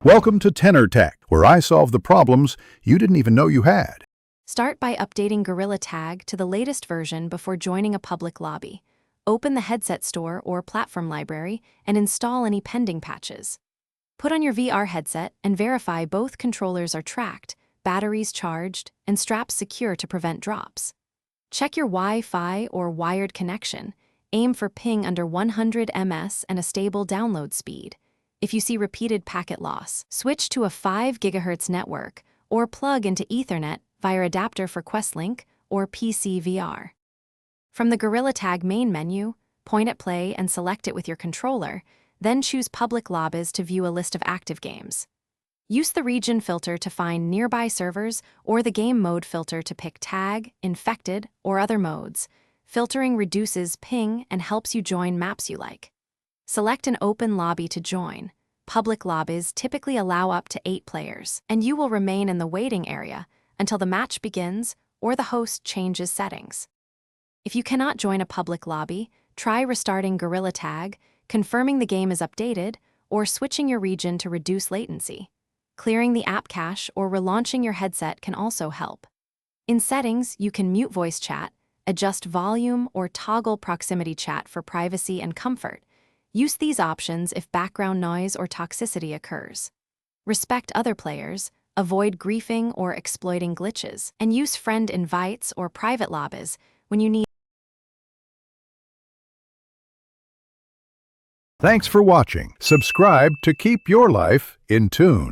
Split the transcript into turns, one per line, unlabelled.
Welcome to Tenor Tech, where I solve the problems you didn't even know you had.
Start by updating Gorilla Tag to the latest version before joining a public lobby. Open the headset store or platform library and install any pending patches. Put on your VR headset and verify both controllers are tracked, batteries charged, and straps secure to prevent drops. Check your Wi-Fi or wired connection. Aim for ping under 100 ms and a stable download speed. If you see repeated packet loss, switch to a 5 GHz network or plug into Ethernet via adapter for Questlink or PC VR. From the Gorilla Tag main menu, point at play and select it with your controller, then choose Public Lobbies to view a list of active games. Use the region filter to find nearby servers or the game mode filter to pick tag, infected, or other modes. Filtering reduces ping and helps you join maps you like. Select an open lobby to join. Public lobbies typically allow up to 8 players, and you will remain in the waiting area until the match begins or the host changes settings. If you cannot join a public lobby, try restarting Gorilla Tag, confirming the game is updated, or switching your region to reduce latency. Clearing the app cache or relaunching your headset can also help. In settings, you can mute voice chat, adjust volume, or toggle proximity chat for privacy and comfort. Use these options if background noise or toxicity occurs. Respect other players, avoid griefing or exploiting glitches, and use friend invites or private lobbies when you need.
Thanks for watching. Subscribe to keep your life in tune.